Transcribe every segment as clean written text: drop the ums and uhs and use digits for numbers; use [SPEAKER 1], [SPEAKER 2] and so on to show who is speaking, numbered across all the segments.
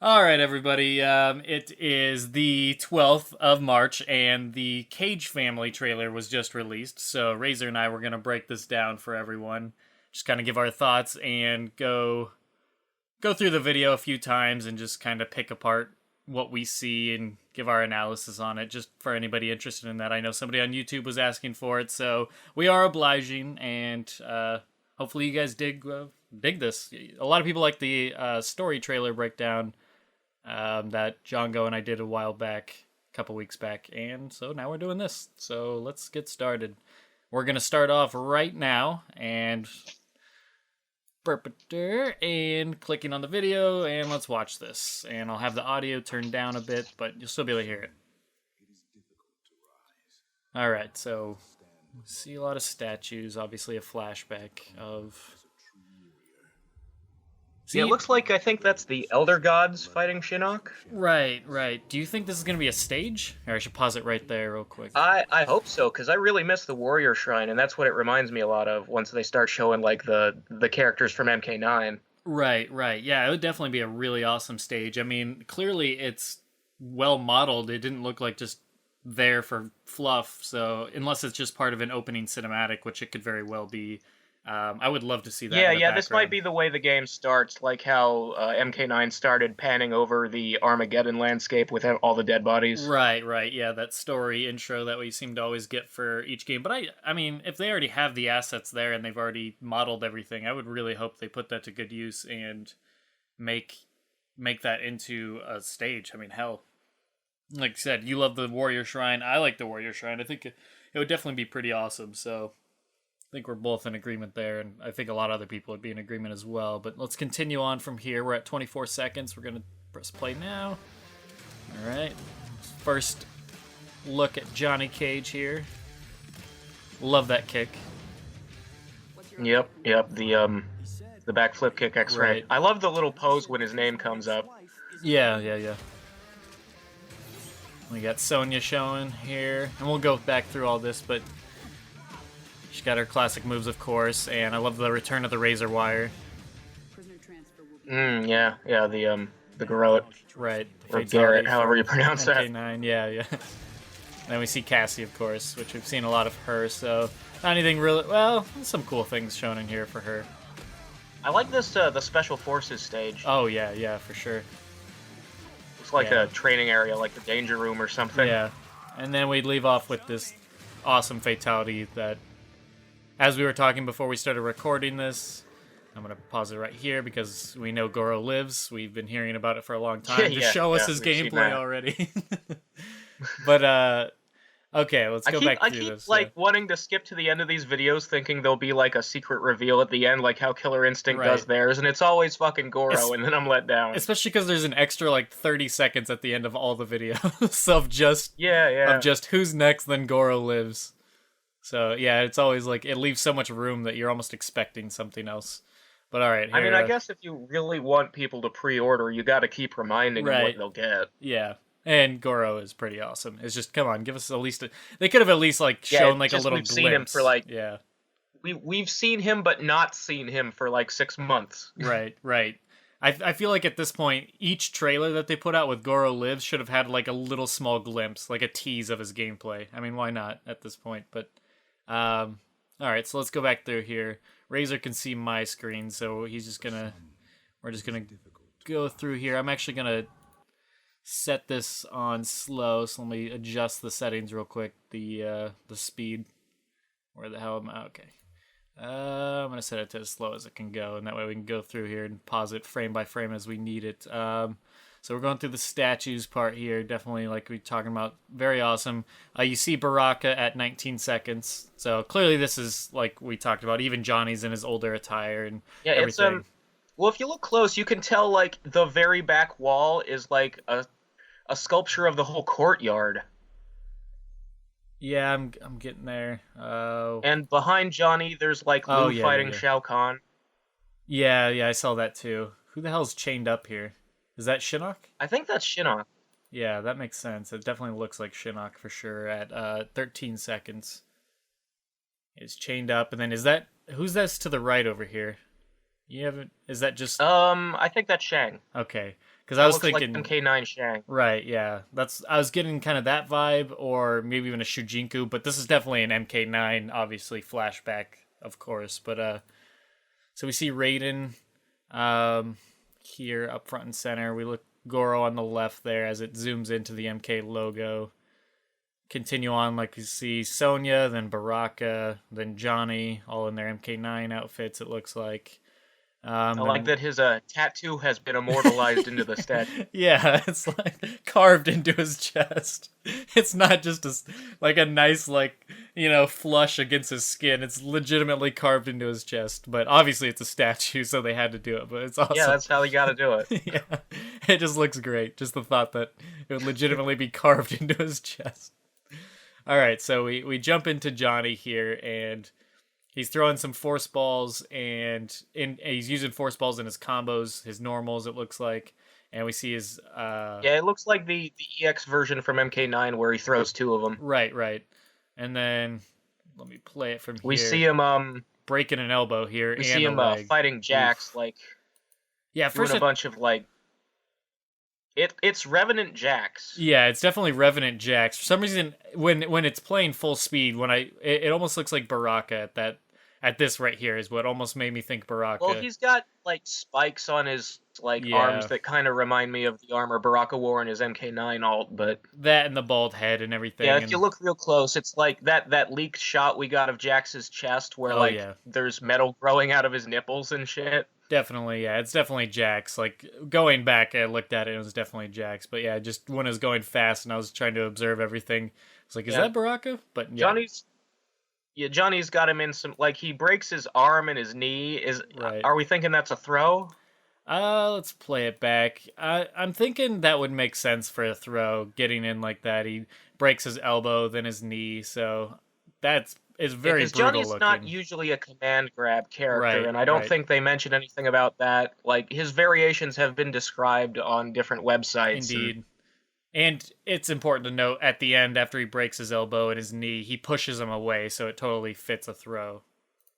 [SPEAKER 1] All right, everybody. It is the 12th of March, and the Cage Family trailer was just released. So Razor and I were going to break this down for everyone, just kind of give our thoughts and go through the video a few times and just kind of pick apart what we see and give our analysis on it, just for anybody interested in that. I know somebody on YouTube was asking for it, so we are obliging, and hopefully you guys dig this. A lot of people like the story trailer breakdown that Django and I did a couple weeks back, and so now we're doing this. So let's get started. We're gonna start off right now, and clicking on the video, and let's watch this. And I'll have the audio turned down a bit, but you'll still be able to hear it. All right, so we see a lot of statues. Obviously, a flashback of.
[SPEAKER 2] See, it looks like I think that's the Elder Gods fighting Shinnok.
[SPEAKER 1] Right. Do you think this is going to be a stage? Or I should pause it right there real quick.
[SPEAKER 2] I hope so, because I really miss the Warrior Shrine, and that's what it reminds me a lot of once they start showing, like, the characters from MK9.
[SPEAKER 1] Right. Yeah, it would definitely be a really awesome stage. I mean, clearly it's well modeled. It didn't look like just there for fluff, so unless it's just part of an opening cinematic, which it could very well be. I would love to see that.
[SPEAKER 2] Yeah, this might be the way the game starts, like how MK9 started panning over the Armageddon landscape with all the dead bodies.
[SPEAKER 1] Right. Yeah, that story intro that we seem to always get for each game. But I mean, if they already have the assets there and they've already modeled everything, I would really hope they put that to good use and make that into a stage. I mean, hell, like I said, you love the Warrior Shrine. I like the Warrior Shrine. I think it would definitely be pretty awesome. So I think we're both in agreement there, and I think a lot of other people would be in agreement as well. But let's continue on from here. We're at 24 seconds. We're going to press play now. All right. First look at Johnny Cage here. Love that kick.
[SPEAKER 2] Yep. The backflip kick X-ray. Right. I love the little pose when his name comes up.
[SPEAKER 1] Yeah. We got Sonya showing here, and we'll go back through all this, but she's got her classic moves, of course, and I love the return of the razor wire.
[SPEAKER 2] Yeah, the Garrote.
[SPEAKER 1] Right.
[SPEAKER 2] Or Garrett, however you pronounce that.
[SPEAKER 1] MK9, yeah. Then we see Cassie, of course, which we've seen a lot of her, so not anything really, well, some cool things shown in here for her.
[SPEAKER 2] I like this, the Special Forces stage.
[SPEAKER 1] Oh, yeah, for sure.
[SPEAKER 2] It's like a training area, like the Danger Room or something.
[SPEAKER 1] Yeah, and then we'd leave off with this awesome fatality that, as we were talking before we started recording this, I'm going to pause it right here because we know Goro lives. We've been hearing about it for a long time. Just show us his gameplay already. But, okay, let's go back through this.
[SPEAKER 2] I keep wanting to skip to the end of these videos thinking there'll be, like, a secret reveal at the end, like how Killer Instinct does theirs, and it's always fucking Goro, and then I'm let down.
[SPEAKER 1] Especially because there's an extra, 30 seconds at the end of all the videos of just...
[SPEAKER 2] Yeah.
[SPEAKER 1] Of just who's next, then Goro lives. So, yeah, it's always, it leaves so much room that you're almost expecting something else. But, all right.
[SPEAKER 2] I mean, I guess if you really want people to pre-order, you gotta keep reminding them what they'll get.
[SPEAKER 1] Yeah. And Goro is pretty awesome. It's just, come on, give us at least they could have at least, shown, a little glimpse.
[SPEAKER 2] We've seen him for, We've seen him, but not seen him for, 6 months.
[SPEAKER 1] Right. I feel like at this point, each trailer that they put out with Goro Lives should have had, a little small glimpse, a tease of his gameplay. I mean, why not at this point? But... alright, so let's go back through here. Razor can see my screen, so we're just gonna go through here. I'm actually gonna set this on slow, so let me adjust the settings real quick. The speed. Where the hell am I? Okay. I'm gonna set it to as slow as it can go, and that way we can go through here and pause it frame by frame as we need it. So we're going through the statues part here. Definitely, like we were talking about, very awesome. You see Baraka at 19 seconds. So clearly this is, like we talked about, even Johnny's in his older attire and everything.
[SPEAKER 2] It's, well, if you look close, you can tell, the very back wall is, a sculpture of the whole courtyard.
[SPEAKER 1] Yeah, I'm getting there.
[SPEAKER 2] And behind Johnny, there's, Liu fighting Shao Kahn.
[SPEAKER 1] Yeah, I saw that too. Who the hell's chained up here? Is that Shinnok?
[SPEAKER 2] I think that's Shinnok.
[SPEAKER 1] Yeah, that makes sense. It definitely looks like Shinnok for sure at 13 seconds. It's chained up, and then who's that to the right over here? You haven't? Is that just
[SPEAKER 2] I think that's Shang.
[SPEAKER 1] okay? Because I
[SPEAKER 2] That
[SPEAKER 1] was
[SPEAKER 2] looks like
[SPEAKER 1] thinking,
[SPEAKER 2] MK9 Shang.
[SPEAKER 1] right? Yeah, I was getting kind of that vibe, or maybe even a Shujinku. But this is definitely an MK9, obviously flashback, of course. But so we see Raiden, um, here up front and center. We look Goro on the left there as it zooms into the MK logo. Continue on, like you see Sonya, then Baraka, then Johnny, all in their MK9 outfits. It looks like.
[SPEAKER 2] I like
[SPEAKER 1] Then
[SPEAKER 2] that his tattoo has been immortalized into the statue.
[SPEAKER 1] yeah, it's like carved into his chest. It's not just like a nice flush against his skin. It's legitimately carved into his chest. But obviously it's a statue, so they had to do it. But it's
[SPEAKER 2] Yeah,
[SPEAKER 1] awesome.
[SPEAKER 2] that's how you got to do it.
[SPEAKER 1] Yeah, it just looks great. Just the thought that it would legitimately be carved into his chest. All right, so we jump into Johnny here, and he's throwing some force balls, and he's using force balls in his combos, his normals. It looks like, and we see his
[SPEAKER 2] Yeah, it looks like the EX version from MK9 where he throws two of them.
[SPEAKER 1] right, and then let me play it from
[SPEAKER 2] We
[SPEAKER 1] here.
[SPEAKER 2] see him
[SPEAKER 1] Breaking an elbow here
[SPEAKER 2] we
[SPEAKER 1] and
[SPEAKER 2] see
[SPEAKER 1] a
[SPEAKER 2] him
[SPEAKER 1] leg.
[SPEAKER 2] fighting Jax,
[SPEAKER 1] Oof.
[SPEAKER 2] like
[SPEAKER 1] Yeah,
[SPEAKER 2] doing
[SPEAKER 1] first
[SPEAKER 2] a bunch of like it's Revenant Jax.
[SPEAKER 1] yeah, it's definitely Revenant Jax. For some reason, when it's playing full speed, it almost looks like Baraka at this right here is what almost made me think
[SPEAKER 2] Well,
[SPEAKER 1] Baraka.
[SPEAKER 2] he's got like spikes on his like arms
[SPEAKER 1] Yeah,
[SPEAKER 2] that kind of remind me of the armor Baraka wore in his MK9 alt, but
[SPEAKER 1] that and the bald head and
[SPEAKER 2] yeah,
[SPEAKER 1] everything,
[SPEAKER 2] if you
[SPEAKER 1] and
[SPEAKER 2] look real close, it's like that leaked shot we got of Jax's chest where
[SPEAKER 1] oh
[SPEAKER 2] like
[SPEAKER 1] yeah,
[SPEAKER 2] there's metal growing out of his nipples and shit.
[SPEAKER 1] definitely yeah, it's definitely Jax. Like going back, I looked at it, it was definitely Jax. But yeah, just when it was going fast and I was trying to observe everything, it's like, is
[SPEAKER 2] Yeah.
[SPEAKER 1] that Baraka? But yeah,
[SPEAKER 2] Johnny's Yeah, Johnny's got him in some like he breaks his arm and his knee. Is
[SPEAKER 1] right.
[SPEAKER 2] Are we thinking that's a throw?
[SPEAKER 1] Let's play it back. I'm thinking that would make sense for a throw, getting in like that. He breaks his elbow, then his knee, so that's is
[SPEAKER 2] Yeah,
[SPEAKER 1] very
[SPEAKER 2] because
[SPEAKER 1] brutal
[SPEAKER 2] Johnny's not
[SPEAKER 1] looking.
[SPEAKER 2] usually a command grab character,
[SPEAKER 1] Right,
[SPEAKER 2] and I don't
[SPEAKER 1] right.
[SPEAKER 2] think they mentioned anything about that. Like his variations have been described on different websites, and
[SPEAKER 1] Indeed. And it's important to note at the end, after he breaks his elbow and his knee, he pushes him away, so it totally fits a throw.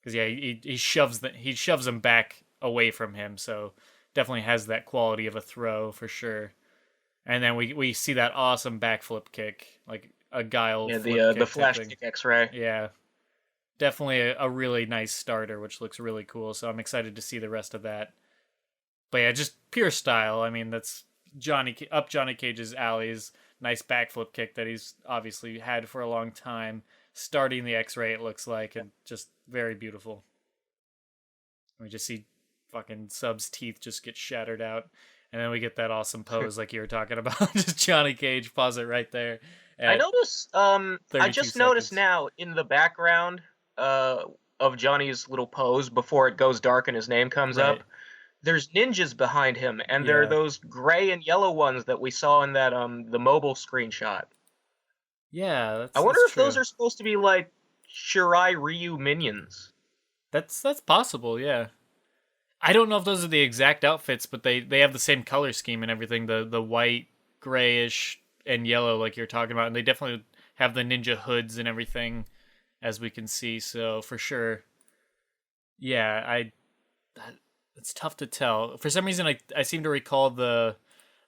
[SPEAKER 1] Because yeah, he shoves him back away from him, so definitely has that quality of a throw for sure. And then we see that awesome backflip kick, like a guile
[SPEAKER 2] yeah,
[SPEAKER 1] flip
[SPEAKER 2] the
[SPEAKER 1] kick type
[SPEAKER 2] flash
[SPEAKER 1] thing.
[SPEAKER 2] kick X-ray.
[SPEAKER 1] Yeah, definitely a really nice starter, which looks really cool. So I'm excited to see the rest of that. But yeah, just pure style. I mean, that's Johnny Cage's alleys. Nice backflip kick that he's obviously had for a long time. Starting the X-ray, it looks like, and just very beautiful. We just see fucking Sub's teeth just get shattered out. And then we get that awesome pose like you were talking about. Just Johnny Cage, pause it right there
[SPEAKER 2] I
[SPEAKER 1] at
[SPEAKER 2] notice. I
[SPEAKER 1] 32
[SPEAKER 2] just noticed
[SPEAKER 1] seconds.
[SPEAKER 2] now in the background uh of Johnny's little pose before it goes dark and his name comes
[SPEAKER 1] Right.
[SPEAKER 2] up. There's ninjas behind him, and they're
[SPEAKER 1] Yeah.
[SPEAKER 2] those gray and yellow ones that we saw in that the mobile screenshot.
[SPEAKER 1] Yeah,
[SPEAKER 2] I wonder
[SPEAKER 1] that's
[SPEAKER 2] if those
[SPEAKER 1] true.
[SPEAKER 2] are supposed to be like Shirai Ryu minions.
[SPEAKER 1] That's possible, yeah. I don't know if those are the exact outfits, but they have the same color scheme and everything. The white, grayish, and yellow like you're talking about, and they definitely have the ninja hoods and everything as we can see. So for sure, yeah, it's tough to tell. For some reason, I seem to recall the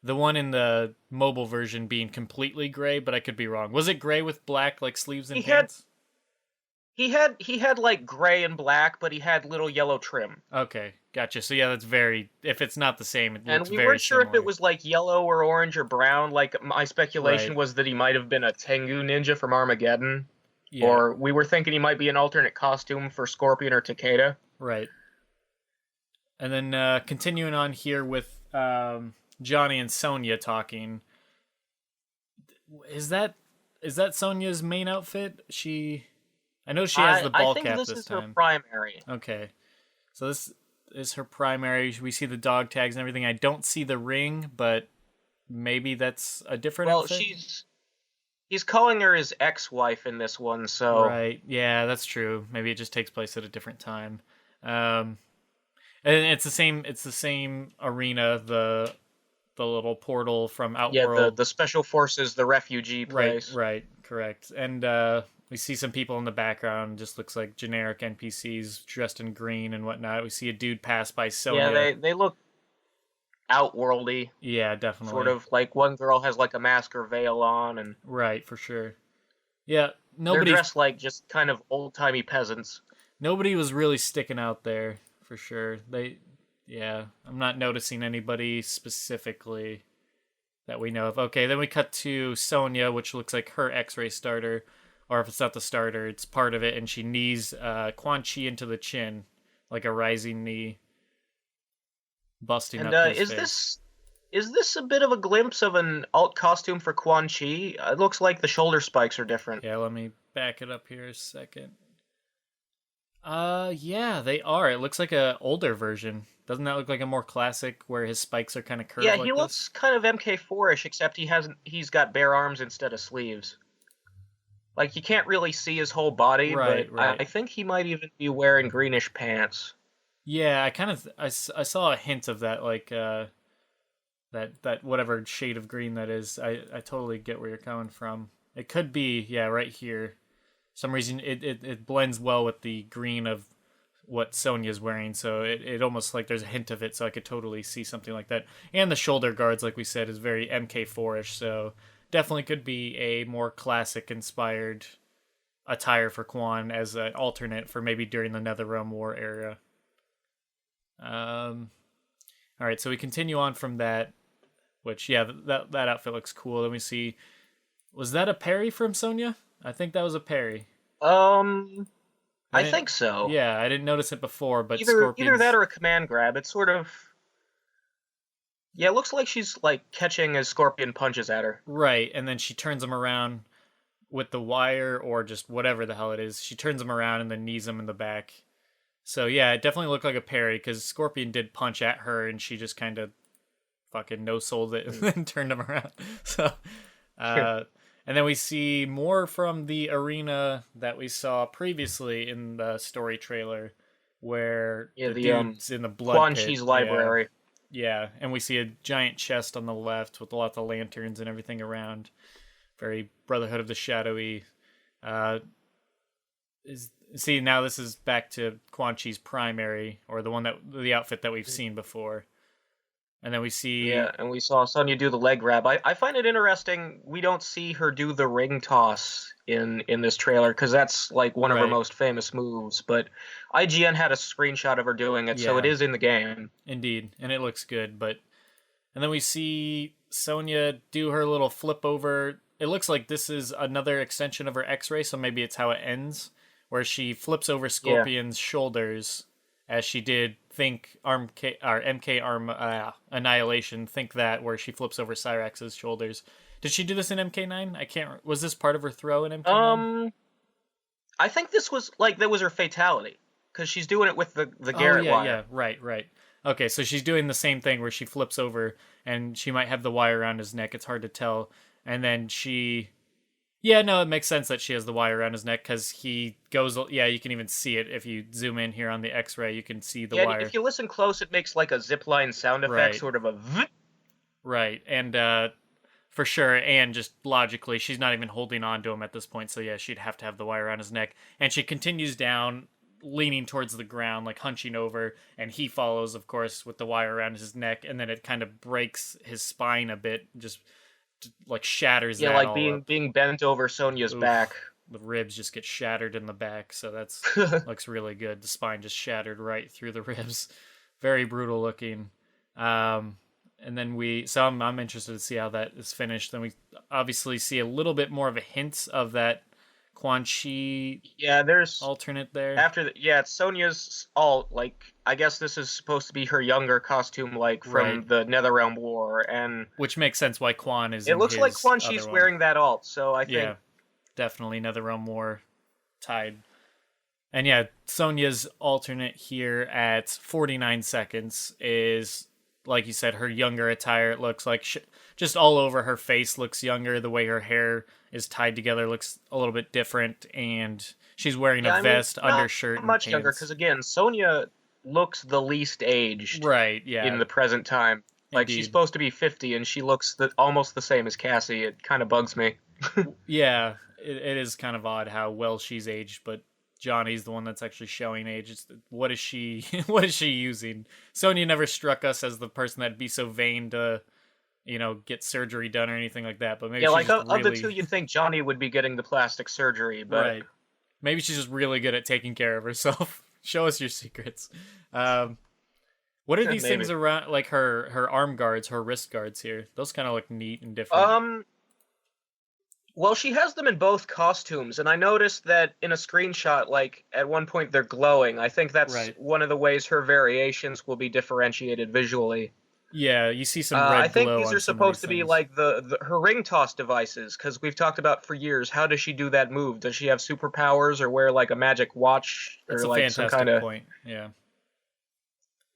[SPEAKER 1] one in the mobile version being completely gray, but I could be wrong. Was it gray with black like sleeves
[SPEAKER 2] He
[SPEAKER 1] and
[SPEAKER 2] had
[SPEAKER 1] pants?
[SPEAKER 2] he had like gray and black, but he had little yellow trim.
[SPEAKER 1] Okay, gotcha. So yeah, that's very. If it's not the same, it
[SPEAKER 2] And
[SPEAKER 1] looks
[SPEAKER 2] we
[SPEAKER 1] very
[SPEAKER 2] weren't sure if it
[SPEAKER 1] similar.
[SPEAKER 2] was like yellow or orange or brown. Like my speculation
[SPEAKER 1] Right.
[SPEAKER 2] was that he might have been a Tengu ninja from Armageddon,
[SPEAKER 1] Yeah.
[SPEAKER 2] or we were thinking he might be an alternate costume for Scorpion or Takeda.
[SPEAKER 1] Right. And then continuing on here with Johnny and Sonya talking. Is that Sonya's main outfit? I know she has the
[SPEAKER 2] I
[SPEAKER 1] ball
[SPEAKER 2] think
[SPEAKER 1] cap
[SPEAKER 2] this
[SPEAKER 1] this
[SPEAKER 2] is her
[SPEAKER 1] time.
[SPEAKER 2] primary.
[SPEAKER 1] Okay. So this is her primary. We see the dog tags and everything. I don't see the ring, but maybe that's a different
[SPEAKER 2] Well,
[SPEAKER 1] outfit.
[SPEAKER 2] he's calling her his ex-wife in this one, so
[SPEAKER 1] Right. Yeah, that's true. Maybe it just takes place at a different time. Um, and it's the same. It's the same arena. The little portal from
[SPEAKER 2] yeah,
[SPEAKER 1] Outworld.
[SPEAKER 2] the special forces, the refugee
[SPEAKER 1] Right.
[SPEAKER 2] place.
[SPEAKER 1] Right. Correct. And We see some people in the background, just looks like generic NPCs dressed in green and whatnot. We see a dude pass by
[SPEAKER 2] Yeah,
[SPEAKER 1] Sonya.
[SPEAKER 2] they look outworldy.
[SPEAKER 1] Yeah,
[SPEAKER 2] Sort
[SPEAKER 1] definitely.
[SPEAKER 2] of like one girl has like a mask or veil on, and
[SPEAKER 1] Right, for sure. Yeah,
[SPEAKER 2] they're
[SPEAKER 1] nobody
[SPEAKER 2] dressed like just kind of old-timey peasants.
[SPEAKER 1] nobody was really sticking out there for sure. Yeah, I'm not noticing anybody specifically that we know of. Okay, then we cut to Sonya, which looks like her X-ray starter, or if it's not the starter, it's part of it, and she knees Quan Chi into the chin, like a rising knee, busting
[SPEAKER 2] And
[SPEAKER 1] up his
[SPEAKER 2] is
[SPEAKER 1] face.
[SPEAKER 2] this a bit of a glimpse of an alt costume for Quan Chi? It looks like the shoulder spikes are different.
[SPEAKER 1] Yeah, let me back it up here a second. Yeah, they are. It looks like a older version. Doesn't that look like a more classic where his spikes are kind of
[SPEAKER 2] Yeah,
[SPEAKER 1] curved
[SPEAKER 2] he
[SPEAKER 1] like this?
[SPEAKER 2] looks kind of MK4-ish, except he's got bare arms instead of sleeves. Like you can't really see his whole body, but
[SPEAKER 1] Right,
[SPEAKER 2] I
[SPEAKER 1] right.
[SPEAKER 2] think he might even be wearing greenish pants.
[SPEAKER 1] Yeah, I saw a hint of that, like that whatever shade of green that is. I totally get where you're coming from. It could be, yeah, right here. Some reason it blends well with the green of what Sonya's wearing, so it almost like there's a hint of it, so I could totally see something like that. And the shoulder guards, like we said, is very MK4-ish, so definitely could be a more classic inspired attire for Quan as an alternate for maybe during the NetherRealm War era. Um, all right, so we continue on from that, which yeah, that outfit looks cool. Then we see, was that a parry from Sonya? I think that was a parry.
[SPEAKER 2] Um,
[SPEAKER 1] I
[SPEAKER 2] I
[SPEAKER 1] didn't.
[SPEAKER 2] think so.
[SPEAKER 1] Yeah, I didn't notice it before, but
[SPEAKER 2] Either that
[SPEAKER 1] Scorpion's
[SPEAKER 2] or a command grab. It's sort of yeah, it looks like she's like catching as Scorpion punches at her.
[SPEAKER 1] right, and then she turns him around with the wire or just whatever the hell it is. She turns him around and then knees him in the back. So yeah, it definitely looked like a parry because Scorpion did punch at her and she just kind of fucking no sold it and
[SPEAKER 2] Hmm.
[SPEAKER 1] then turned him around. So, uh, and then we see more from the arena that we saw previously in the story trailer, where
[SPEAKER 2] Yeah,
[SPEAKER 1] the
[SPEAKER 2] the
[SPEAKER 1] dude's in the blood
[SPEAKER 2] Quan
[SPEAKER 1] pit.
[SPEAKER 2] Chi's
[SPEAKER 1] Yeah,
[SPEAKER 2] library.
[SPEAKER 1] yeah, and we see a giant chest on the left with lots of lanterns and everything around. Very Brotherhood of the Shadowy. Uh, is see now this is back to Quan Chi's primary or the outfit that we've seen before, and then we see
[SPEAKER 2] Yeah, and we saw Sonya do the leg grab. I find it interesting we don't see her do the ring toss in this trailer because that's like one of her
[SPEAKER 1] right,
[SPEAKER 2] most famous moves. But IGN had a screenshot of her doing it, so it
[SPEAKER 1] yeah,
[SPEAKER 2] is in the game.
[SPEAKER 1] indeed, and it looks good. But and then we see Sonya do her little flip over. It looks like this is another extension of her X-ray, so maybe it's how it ends, where she flips over
[SPEAKER 2] Yeah.
[SPEAKER 1] Scorpion's shoulders, as she did think Arm K or MK Arm Annihilation. Think that where she flips over Cyrax's shoulders. Did she do this in MK9? I can't. Was this part of her throw in MK9?
[SPEAKER 2] Um, I think this was like that was her fatality because she's doing it with the
[SPEAKER 1] Oh
[SPEAKER 2] Garrett
[SPEAKER 1] yeah,
[SPEAKER 2] wire.
[SPEAKER 1] yeah, right, right. Okay, so she's doing the same thing where she flips over and she might have the wire around his neck. It's hard to tell. And then she, yeah, no, it makes sense that she has the wire around his neck because he goes. Yeah, you can even see it if you zoom in here on the X-ray. You can see the
[SPEAKER 2] Yeah, and
[SPEAKER 1] wire.
[SPEAKER 2] if you listen close, it makes like a zipline sound effect,
[SPEAKER 1] Right,
[SPEAKER 2] sort of a.
[SPEAKER 1] right, and for sure, and just logically, she's not even holding on to him at this point. So yeah, she'd have to have the wire around his neck. And she continues down, leaning towards the ground, like hunching over, and he follows, of course, with the wire around his neck, and then it kind of breaks his spine a bit, just like shatters
[SPEAKER 2] Yeah,
[SPEAKER 1] that
[SPEAKER 2] like
[SPEAKER 1] all
[SPEAKER 2] being
[SPEAKER 1] up.
[SPEAKER 2] being bent over Sonya's back.
[SPEAKER 1] Oof, the ribs just get shattered in the back, so that's looks really good. The spine just shattered right through the ribs, very brutal looking. Um, and then I'm interested to see how that is finished. Then we obviously see a little bit more of a hint of that Quan Chi
[SPEAKER 2] Yeah, there's
[SPEAKER 1] alternate there.
[SPEAKER 2] after the, yeah, it's Sonya's alt. Like I guess this is supposed to be her younger costume, like
[SPEAKER 1] Right.
[SPEAKER 2] from the NetherRealm War, and
[SPEAKER 1] Which makes sense why Quan is
[SPEAKER 2] it
[SPEAKER 1] in
[SPEAKER 2] looks like
[SPEAKER 1] his
[SPEAKER 2] Quan
[SPEAKER 1] other
[SPEAKER 2] Chi's
[SPEAKER 1] one.
[SPEAKER 2] wearing that alt. So I
[SPEAKER 1] Yeah,
[SPEAKER 2] think
[SPEAKER 1] definitely NetherRealm War tied. And yeah, Sonya's alternate here at 49 seconds is, like you said, her younger attire. It looks like just all over her face looks younger. The way her hair is tied together looks a little bit different. And she's wearing a
[SPEAKER 2] yeah, I mean
[SPEAKER 1] vest,
[SPEAKER 2] not
[SPEAKER 1] undershirt, and
[SPEAKER 2] much younger
[SPEAKER 1] pants.
[SPEAKER 2] because again, Sonya looks the least aged
[SPEAKER 1] Right,
[SPEAKER 2] in
[SPEAKER 1] yeah,
[SPEAKER 2] the present time. Like she's
[SPEAKER 1] indeed.
[SPEAKER 2] supposed to be 50 and she looks almost the same as Cassie. It kind of bugs me.
[SPEAKER 1] Yeah. it is kind of odd how well she's aged, but Johnny's the one that's actually showing age. What is she? What is she using? Sonya never struck us as the person that'd be so vain to, get surgery done or anything like that. But maybe
[SPEAKER 2] Yeah,
[SPEAKER 1] she's
[SPEAKER 2] like
[SPEAKER 1] just
[SPEAKER 2] of the two,
[SPEAKER 1] really
[SPEAKER 2] you'd think Johnny would be getting the plastic surgery, but
[SPEAKER 1] right. Maybe she's just really good at taking care of herself. Show us your secrets. Um, what are these things
[SPEAKER 2] maybe.
[SPEAKER 1] around, like her arm guards, her wrist guards here? Those kind of look neat and different.
[SPEAKER 2] Um, well, she has them in both costumes, and I noticed that in a screenshot, like at one point they're glowing. I think that's
[SPEAKER 1] Right.
[SPEAKER 2] one of the ways her variations will be differentiated visually.
[SPEAKER 1] Yeah, you see some
[SPEAKER 2] I
[SPEAKER 1] red
[SPEAKER 2] think
[SPEAKER 1] glow
[SPEAKER 2] these
[SPEAKER 1] on
[SPEAKER 2] are
[SPEAKER 1] some of these
[SPEAKER 2] supposed to be
[SPEAKER 1] things.
[SPEAKER 2] like her ring toss devices, because we've talked about for years. How does she do that move? Does she have superpowers or wear like a magic watch
[SPEAKER 1] That's
[SPEAKER 2] or
[SPEAKER 1] a
[SPEAKER 2] like some kind
[SPEAKER 1] fantastic
[SPEAKER 2] of?
[SPEAKER 1] point. Yeah.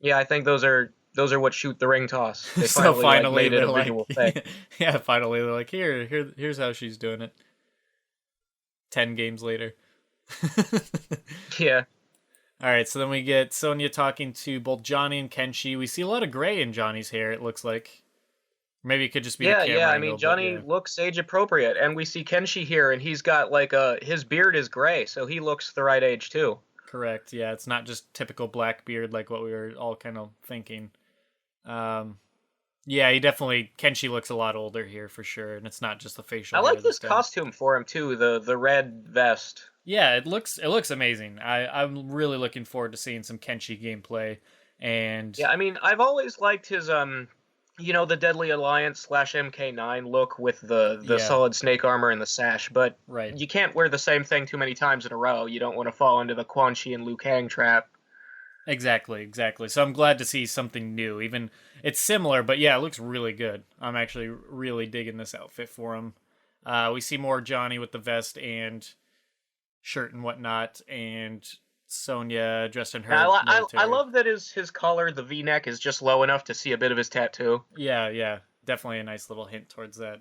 [SPEAKER 2] Yeah, I think those are what shoot the ring toss. They
[SPEAKER 1] So
[SPEAKER 2] finally like
[SPEAKER 1] finally
[SPEAKER 2] made it
[SPEAKER 1] they're
[SPEAKER 2] a
[SPEAKER 1] like,
[SPEAKER 2] visual thing.
[SPEAKER 1] yeah, finally they're like, here's how she's doing it. 10 games later.
[SPEAKER 2] Yeah.
[SPEAKER 1] All right, so then we get Sonya talking to both Johnny and Kenshi. We see a lot of gray in Johnny's hair. It looks like maybe it could just be the
[SPEAKER 2] Yeah.
[SPEAKER 1] camera
[SPEAKER 2] I mean,
[SPEAKER 1] angle, but
[SPEAKER 2] Johnny
[SPEAKER 1] yeah,
[SPEAKER 2] looks age appropriate, and we see Kenshi here, and he's got like his beard is gray, so he looks the right age too.
[SPEAKER 1] correct. Yeah, it's not just typical black beard like what we were all kind of thinking. Um, yeah, he definitely Kenshi looks a lot older here for sure, and it's not just the
[SPEAKER 2] I
[SPEAKER 1] facial hair
[SPEAKER 2] like
[SPEAKER 1] this
[SPEAKER 2] this
[SPEAKER 1] time.
[SPEAKER 2] costume for him too, the red vest.
[SPEAKER 1] Yeah, it looks amazing. I'm really looking forward to seeing some Kenshi gameplay, and
[SPEAKER 2] Yeah, I mean, I've always liked his the Deadly Alliance slash MK9 look with the
[SPEAKER 1] yeah,
[SPEAKER 2] solid snake armor and the sash, but
[SPEAKER 1] right.
[SPEAKER 2] you can't wear the same thing too many times in a row. You don't want to fall into the Quan Chi and Liu Kang trap.
[SPEAKER 1] Exactly, exactly. So I'm glad to see something new. Even it's similar, but yeah, it looks really good. I'm actually really digging this outfit for him. We see more Johnny with the vest and shirt and whatnot, and Sonya dressed in
[SPEAKER 2] And
[SPEAKER 1] her
[SPEAKER 2] I
[SPEAKER 1] military.
[SPEAKER 2] love that his collar, the V-neck, is just low enough to see a bit of his tattoo.
[SPEAKER 1] Yeah, yeah, definitely a nice little hint towards that.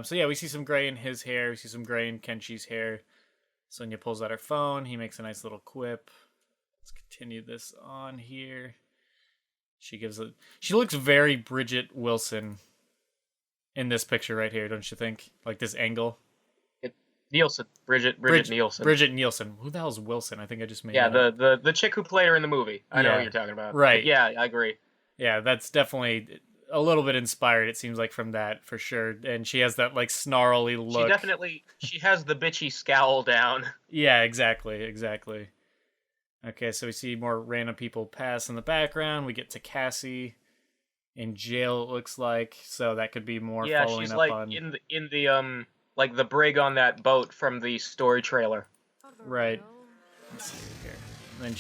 [SPEAKER 1] So yeah, we see some gray in his hair. We see some gray in Kenshi's hair. Sonya pulls out her phone. He makes a nice little quip. Let's continue this on here. She looks very Bridget Wilson in this picture right here, don't you think? Like this angle.
[SPEAKER 2] It, Nielsen, Bridget Nielsen.
[SPEAKER 1] Bridget Nielsen. Who the hell is Wilson? I think I just made
[SPEAKER 2] Yeah,
[SPEAKER 1] that up.
[SPEAKER 2] the chick who played her in the movie. I know what
[SPEAKER 1] Yeah.
[SPEAKER 2] you're talking about. But
[SPEAKER 1] Right.
[SPEAKER 2] yeah, I agree.
[SPEAKER 1] Yeah, that's definitely a little bit inspired, it seems like, from that for sure. And she has that like snarly look.
[SPEAKER 2] She has the bitchy scowl down.
[SPEAKER 1] Yeah, exactly, exactly. Okay, so we see more random people pass in the background. We get to Cassie in jail, it looks like. So that could be more
[SPEAKER 2] Yeah,
[SPEAKER 1] following
[SPEAKER 2] she's
[SPEAKER 1] up
[SPEAKER 2] like
[SPEAKER 1] on.
[SPEAKER 2] in the like the brig on that boat from the story trailer.
[SPEAKER 1] Right. Let's see here. And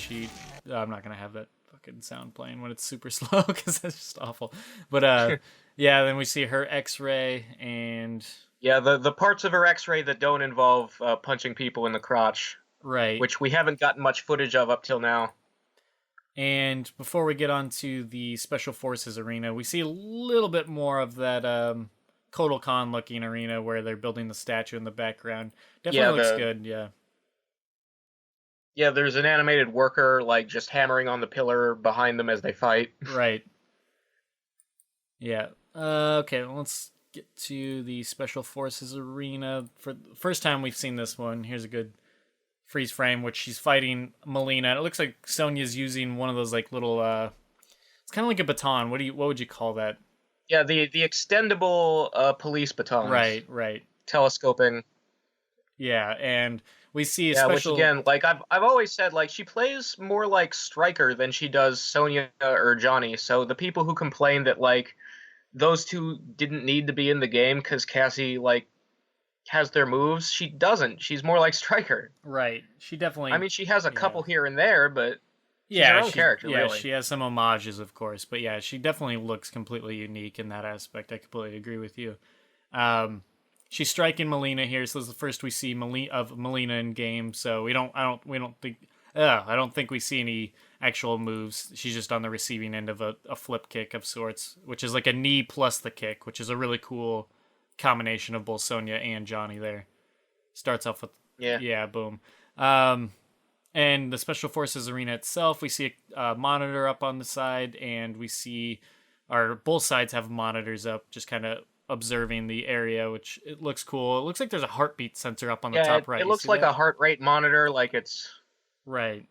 [SPEAKER 1] then I'm not gonna have that fucking sound playing when it's super slow because that's just awful. But yeah. Then we see her X-ray and
[SPEAKER 2] Yeah, the parts of her X-ray that don't involve punching people in the crotch,
[SPEAKER 1] right.
[SPEAKER 2] which we haven't gotten much footage of up till now.
[SPEAKER 1] And before we get on to the Special Forces arena, we see a little bit more of that Kotal Khan looking arena where they're building the statue in the background.
[SPEAKER 2] Yeah,
[SPEAKER 1] Definitely looks good. Yeah.
[SPEAKER 2] yeah, there's an animated worker like just hammering on the pillar behind them as they fight.
[SPEAKER 1] Right. Yeah. Okay, well, let's get to the Special Forces arena. For the first time we've seen this one, here's a good freeze frame, which she's fighting Melina. It looks like Sonya's using one of those like little it's kind of like a baton. What would you call that?
[SPEAKER 2] Yeah, the extendable police batons,
[SPEAKER 1] Right, right.
[SPEAKER 2] telescoping.
[SPEAKER 1] Yeah, and we see a
[SPEAKER 2] Yeah, which
[SPEAKER 1] special
[SPEAKER 2] again, like I've always said, like she plays more like Stryker than she does Sonya or Johnny. So the people who complain that like those two didn't need to be in the game because Cassie like has their moves, she doesn't. She's more like Stryker.
[SPEAKER 1] right. She
[SPEAKER 2] I
[SPEAKER 1] definitely
[SPEAKER 2] mean, she has a
[SPEAKER 1] yeah.
[SPEAKER 2] couple here and there, but she's her
[SPEAKER 1] Yeah,
[SPEAKER 2] own character, really.
[SPEAKER 1] she has some homages, of course, but yeah, she definitely looks completely unique in that aspect. I completely agree with you. She's striking Melina here, so this is the first we see Melina in game. So I don't think we see any actual moves. She's just on the receiving end of a flip kick of sorts, which is like a knee plus the kick, which is a really cool combination of both Sonya and Johnny. There starts off with
[SPEAKER 2] Yeah.
[SPEAKER 1] boom. And the Special Forces arena itself, we see a monitor up on the side, and we see both sides have monitors up, just kind of observing the area, which it looks cool. It looks like there's a heartbeat sensor up on the
[SPEAKER 2] Yeah,
[SPEAKER 1] top right.
[SPEAKER 2] it
[SPEAKER 1] You
[SPEAKER 2] looks
[SPEAKER 1] see
[SPEAKER 2] like
[SPEAKER 1] that?
[SPEAKER 2] a heart rate monitor, like it's
[SPEAKER 1] Right.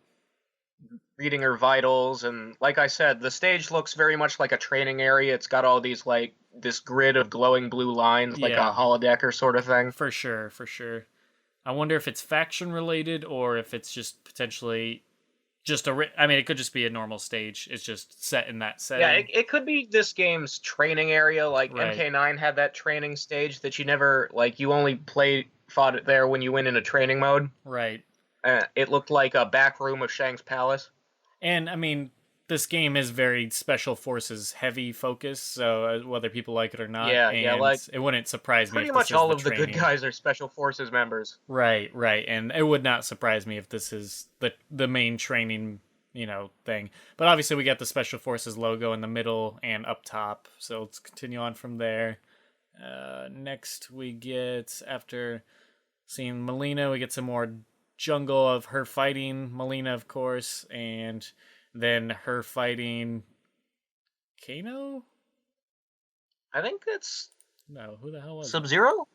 [SPEAKER 2] reading her vitals, and like I said, the stage looks very much like a training area. It's got all these like this grid of glowing blue lines, like a
[SPEAKER 1] Yeah,
[SPEAKER 2] holodecker sort of thing.
[SPEAKER 1] for sure, for sure. I wonder if it's faction related or if it's just potentially just I mean, it could just be a normal stage. It's just set in that
[SPEAKER 2] Yeah,
[SPEAKER 1] setting.
[SPEAKER 2] it could be this game's training area. Like
[SPEAKER 1] Right.
[SPEAKER 2] MK9 had that training stage that you never like. You only fought it there when you went into training mode.
[SPEAKER 1] Right.
[SPEAKER 2] It looked like a back room of Shang's palace.
[SPEAKER 1] And I mean, this game is very special forces heavy focus, so whether people like it or not,
[SPEAKER 2] Yeah, yeah,
[SPEAKER 1] and
[SPEAKER 2] like
[SPEAKER 1] it wouldn't surprise me
[SPEAKER 2] pretty
[SPEAKER 1] if this
[SPEAKER 2] much
[SPEAKER 1] is
[SPEAKER 2] all
[SPEAKER 1] the
[SPEAKER 2] of the good
[SPEAKER 1] training.
[SPEAKER 2] guys are special forces members.
[SPEAKER 1] Right, right, and it would not surprise me if this is the main training, thing. But obviously, we got the special forces logo in the middle and up top, so let's continue on from there. Next, we get after seeing Melina, we get some more jungle of her fighting Melina, of course, and then her fighting Kano.
[SPEAKER 2] I think it's
[SPEAKER 1] No, who the hell was it?
[SPEAKER 2] Sub-Zero?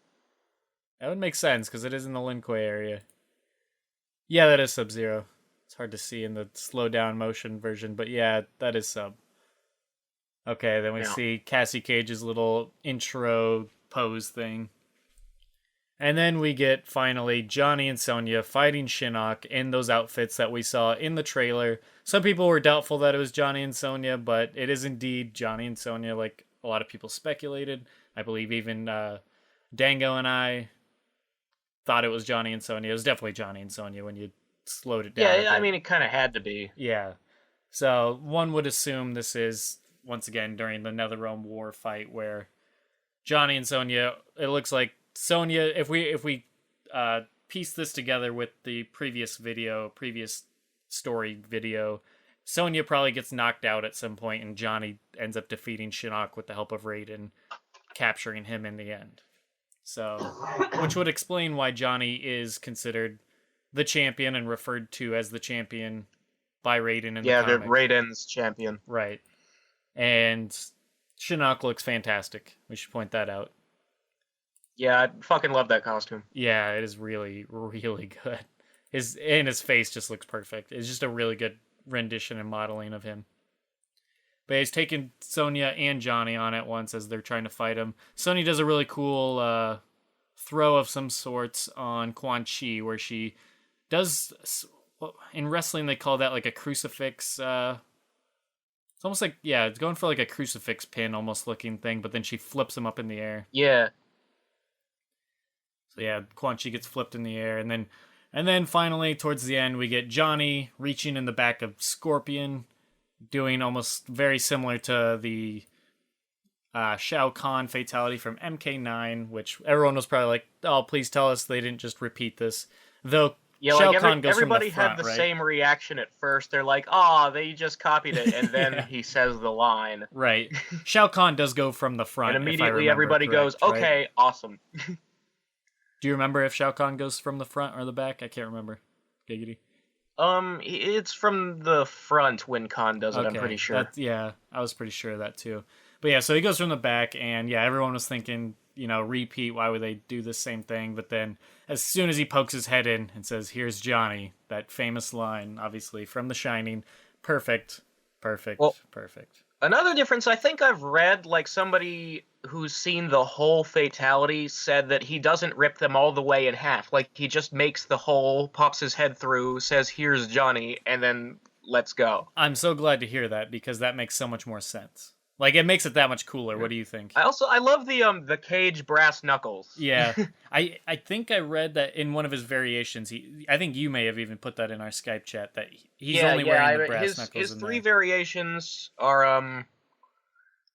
[SPEAKER 1] That would make sense because it is in the Lin Kuei area. Yeah, that is Sub-Zero. It's hard to see in the slow down motion version, but yeah, that is Sub. Okay, then we
[SPEAKER 2] Yeah.
[SPEAKER 1] see Cassie Cage's little intro pose thing. And then we get finally Johnny and Sonya fighting Shinnok in those outfits that we saw in the trailer. Some people were doubtful that it was Johnny and Sonya, but it is indeed Johnny and Sonya, like a lot of people speculated. I believe even Dango and I thought it was Johnny and Sonya. It was definitely Johnny and Sonya when you slowed it down.
[SPEAKER 2] Yeah, I mean, it kind of had to be.
[SPEAKER 1] Yeah. So one would assume this is once again during the NetherRealm War fight where Johnny and Sonya. It looks like Sonya. If we piece this together with the previous story video, Sonya probably gets knocked out at some point, and Johnny ends up defeating Shinnok with the help of Raiden, capturing him in the end. So, which would explain why Johnny is considered the champion and referred to as the champion by Raiden in the
[SPEAKER 2] Yeah, the
[SPEAKER 1] comic.
[SPEAKER 2] Raiden's champion.
[SPEAKER 1] Right. And Shinnok looks fantastic. We should point that out.
[SPEAKER 2] Yeah, I fucking love that costume.
[SPEAKER 1] Yeah, it is really, really good. His face just looks perfect. It's just a really good rendition and modeling of him. But he's taking Sonya and Johnny on at once as they're trying to fight him. Sonya does a really cool throw of some sorts on Quan Chi, where she does. In wrestling, they call that like a crucifix. It's almost like, yeah, it's going for like a crucifix pin almost looking thing, but then she flips him up in the air.
[SPEAKER 2] Yeah.
[SPEAKER 1] So yeah, Quan Chi gets flipped in the air, and then finally towards the end we get Johnny reaching in the back of Scorpion, doing almost very similar to the Shao Kahn fatality from MK9, which everyone was probably like, "Oh, please tell us they didn't just repeat this." Though
[SPEAKER 2] Yeah,
[SPEAKER 1] Shao
[SPEAKER 2] like
[SPEAKER 1] Kahn goes
[SPEAKER 2] everybody
[SPEAKER 1] from the front,
[SPEAKER 2] had the
[SPEAKER 1] right?
[SPEAKER 2] same reaction at first. They're like, "Oh, they just copied it," and then
[SPEAKER 1] Yeah.
[SPEAKER 2] he says the line,
[SPEAKER 1] Right. Shao Kahn does go from the front,
[SPEAKER 2] and
[SPEAKER 1] if I
[SPEAKER 2] immediately
[SPEAKER 1] remember
[SPEAKER 2] everybody
[SPEAKER 1] correct,
[SPEAKER 2] goes,
[SPEAKER 1] right?
[SPEAKER 2] "Okay, awesome."
[SPEAKER 1] Do you remember if Shao Kahn goes from the front or the back? I can't remember. Giggity.
[SPEAKER 2] It's from the front when Khan does it. I'm pretty sure.
[SPEAKER 1] Yeah, I was pretty sure of that too. But yeah, so he goes from the back, and yeah, everyone was thinking, repeat. Why would they do the same thing? But then, as soon as he pokes his head in and says, "Here's Johnny," that famous line, obviously from The Shining, perfect,
[SPEAKER 2] Well,
[SPEAKER 1] perfect.
[SPEAKER 2] another difference, I think I've read, like somebody who's seen the whole fatality said that he doesn't rip them all the way in half. Like he just makes the hole, pops his head through, says, "Here's Johnny," and then let's go.
[SPEAKER 1] I'm so glad to hear that because that makes so much more sense. Like it makes it that much cooler. What do you think?
[SPEAKER 2] I love the cage brass knuckles.
[SPEAKER 1] Yeah, I think I read that in one of his variations. I think you may have even put that in our Skype chat that he's only wearing the brass knuckles.
[SPEAKER 2] His
[SPEAKER 1] in
[SPEAKER 2] three
[SPEAKER 1] there.
[SPEAKER 2] variations are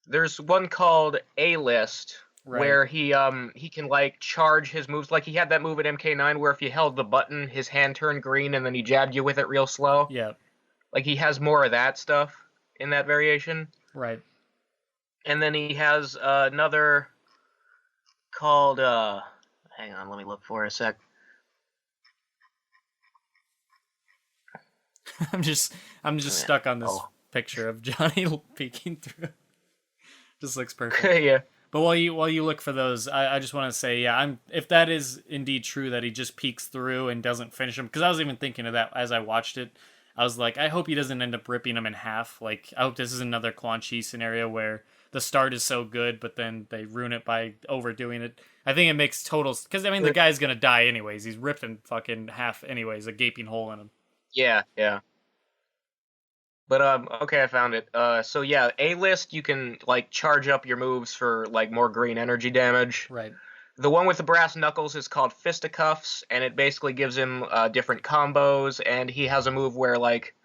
[SPEAKER 2] there's one called A List
[SPEAKER 1] Right.
[SPEAKER 2] where he can like charge his moves. Like he had that move at MK9 where if you held the button, his hand turned green and then he jabbed you with it real slow.
[SPEAKER 1] Yeah.
[SPEAKER 2] Like he has more of that stuff in that variation.
[SPEAKER 1] Right.
[SPEAKER 2] And then he has another called hang on, let me look for it a sec.
[SPEAKER 1] I'm just stuck on this picture of Johnny peeking through. Just looks perfect.
[SPEAKER 2] Yeah.
[SPEAKER 1] But while you look for those, I just want to say, yeah, if that is indeed true that he just peeks through and doesn't finish him, because I was even thinking of that as I watched it. I was like, I hope he doesn't end up ripping him in half. Like, I hope this is another Quan Chi scenario where the start is so good, but then they ruin it by overdoing it. I think it makes total, because I mean the guy's gonna die anyways. He's ripped in fucking half anyways, a gaping hole in him.
[SPEAKER 2] Yeah, yeah. But okay, I found it. So yeah, A list you can like charge up your moves for like more green energy damage.
[SPEAKER 1] Right.
[SPEAKER 2] The one with the brass knuckles is called Fisticuffs, and it basically gives him different combos. And he has a move where like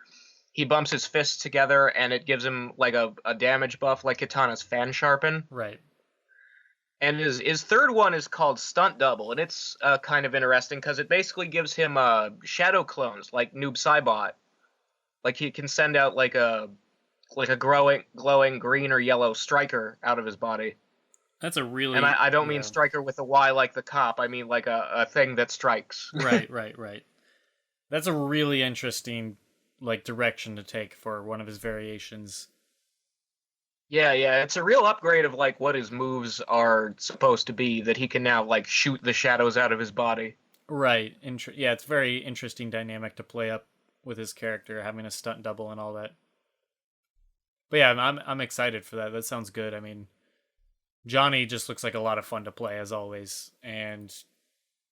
[SPEAKER 2] he bumps his fists together, and it gives him like a damage buff, like Katana's Fan Sharpen.
[SPEAKER 1] Right.
[SPEAKER 2] And his third one is called Stunt Double, and it's kind of interesting because it basically gives him shadow clones like Noob Saibot. Like he can send out like a glowing green or yellow striker out of his body.
[SPEAKER 1] That's a really,
[SPEAKER 2] And I don't
[SPEAKER 1] yeah.
[SPEAKER 2] mean striker with a Y like the cop. I mean like a thing that strikes.
[SPEAKER 1] Right. That's a really interesting like direction to take for one of his variations.
[SPEAKER 2] Yeah, yeah. It's a real upgrade of like what his moves are supposed to be, that he can now like shoot the shadows out of his body.
[SPEAKER 1] Right. Yeah, it's very interesting dynamic to play up with his character, having a stunt double and all that. But yeah, I'm excited for that. That sounds good. I mean, Johnny just looks like a lot of fun to play as always, and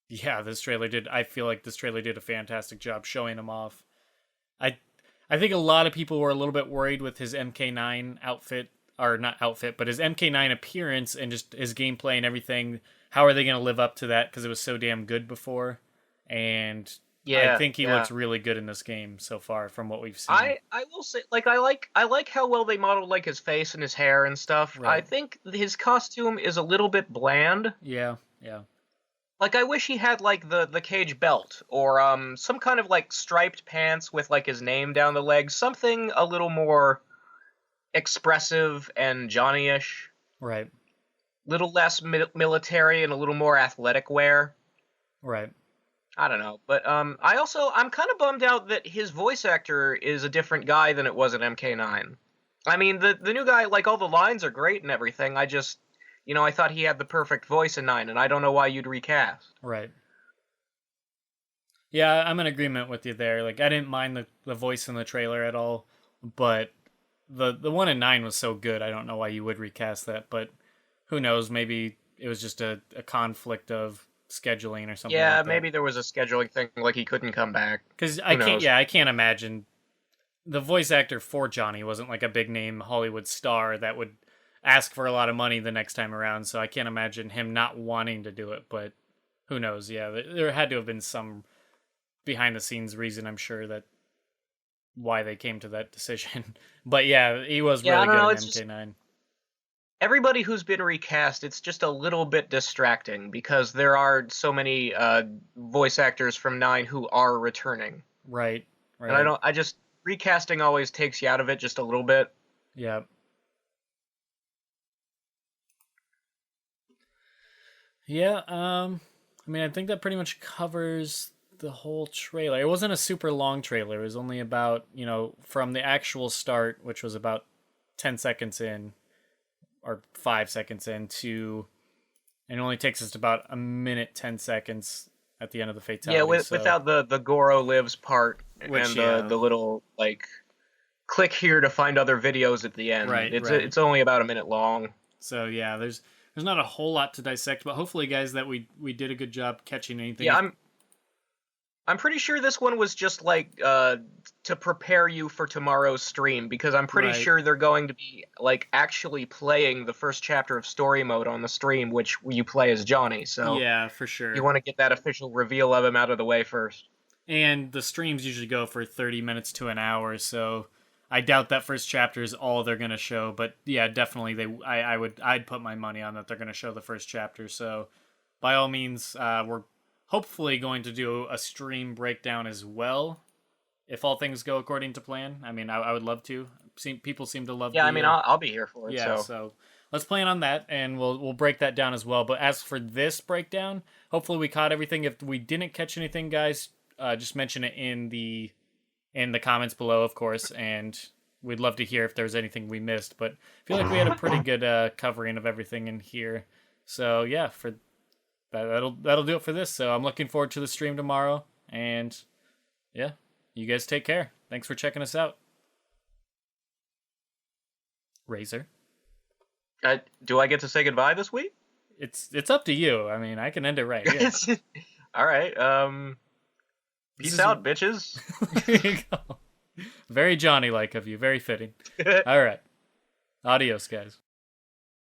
[SPEAKER 1] yeah, I feel like this trailer did a fantastic job showing him off. I I think a lot of people were a little bit worried with his MK9 outfit, or not outfit, but his MK9 appearance and just his gameplay and everything. How are they going to live up to that? Because it was so damn good before, and I
[SPEAKER 2] Yeah,
[SPEAKER 1] think he
[SPEAKER 2] yeah.
[SPEAKER 1] looks really good in this game so far from what we've seen.
[SPEAKER 2] I will say, like, I like how well they modeled like his face and his hair and stuff. I
[SPEAKER 1] Right.
[SPEAKER 2] think his costume is a little bit bland.
[SPEAKER 1] Yeah, yeah,
[SPEAKER 2] Like, I wish he had like the cage belt, or some kind of like striped pants with like his name down the leg, something a little more expressive and Johnny-ish,
[SPEAKER 1] right,
[SPEAKER 2] little less military and a little more athletic wear.
[SPEAKER 1] right.
[SPEAKER 2] I don't know, but I'm kind of bummed out that his voice actor is a different guy than it was in MK9. I mean, the new guy, like, all the lines are great and everything. I just, I thought he had the perfect voice in 9, and I don't know why you'd recast.
[SPEAKER 1] Right. Yeah, I'm in agreement with you there. Like I didn't mind the voice in the trailer at all, but the one in 9 was so good. I don't know why you would recast that, but who knows? Maybe it was just a conflict of scheduling or something
[SPEAKER 2] Yeah,
[SPEAKER 1] like that.
[SPEAKER 2] maybe there was a scheduling thing, like he couldn't come back.
[SPEAKER 1] Because
[SPEAKER 2] Who knows?
[SPEAKER 1] I can't imagine the voice actor for Johnny wasn't like a big name Hollywood star that would ask for a lot of money the next time around. So I can't imagine him not wanting to do it. But who knows? Yeah, there had to have been some behind the scenes reason, I'm sure, that why they came to that decision. But yeah, he was
[SPEAKER 2] Yeah, I
[SPEAKER 1] really
[SPEAKER 2] don't know.
[SPEAKER 1] good
[SPEAKER 2] It's
[SPEAKER 1] in
[SPEAKER 2] just
[SPEAKER 1] MK9.
[SPEAKER 2] everybody who's been recast. It's just a little bit distracting because there are so many voice actors from 9 who are returning,
[SPEAKER 1] Right,
[SPEAKER 2] and I
[SPEAKER 1] right.
[SPEAKER 2] don't. I just recasting always takes you out of it just a little bit.
[SPEAKER 1] Yeah. Yeah, I mean, I think that pretty much covers the whole trailer. It wasn't a super long trailer. It was only about, from the actual start, which was about 10 seconds in, or 5 seconds in, to, and it only takes us to about a minute, 10 seconds at the end of the
[SPEAKER 2] Yeah,
[SPEAKER 1] fatality. So,
[SPEAKER 2] without the Goro lives part
[SPEAKER 1] which,
[SPEAKER 2] and
[SPEAKER 1] yeah,
[SPEAKER 2] the little like click here to find other videos at the end.
[SPEAKER 1] right,
[SPEAKER 2] It's
[SPEAKER 1] right.
[SPEAKER 2] it's only about a minute long.
[SPEAKER 1] So, yeah, there's not a whole lot to dissect, but hopefully, guys, that we did a good job catching anything.
[SPEAKER 2] Yeah, I'm pretty sure this one was just like to prepare you for tomorrow's stream, because I'm pretty
[SPEAKER 1] Right.
[SPEAKER 2] sure they're going to be like actually playing the first chapter of story mode on the stream, which you play as Johnny. So
[SPEAKER 1] Yeah, for
[SPEAKER 2] you
[SPEAKER 1] sure.
[SPEAKER 2] want to get that official reveal of him out of the way first.
[SPEAKER 1] And the streams usually go for 30 minutes to an hour, so I doubt that first chapter is all they're gonna show. But yeah, definitely I'd put my money on that they're gonna show the first chapter. So by all means, we're hopefully going to do a stream breakdown as well, if all things go according to plan. I mean, I would love to. People seem to love
[SPEAKER 2] Yeah, I
[SPEAKER 1] the
[SPEAKER 2] mean, I'll be here for it.
[SPEAKER 1] yeah,
[SPEAKER 2] So
[SPEAKER 1] so let's plan on that, and we'll break that down as well. But as for this breakdown, hopefully we caught everything. If we didn't catch anything, guys, just mention it in the comments below, of course, and we'd love to hear if there's anything we missed. But I feel like we had a pretty good covering of everything in here. So yeah, for that'll do it for this. So I'm looking forward to the stream tomorrow, and yeah, you guys take care. Thanks for checking us out. Razor.
[SPEAKER 2] Do I get to say goodbye this week?
[SPEAKER 1] It's up to you. I mean, I can end it right here.
[SPEAKER 2] All right. Peace out, bitches.
[SPEAKER 1] There you go. Very Johnny-like of you. Very fitting. All right. Adios, guys.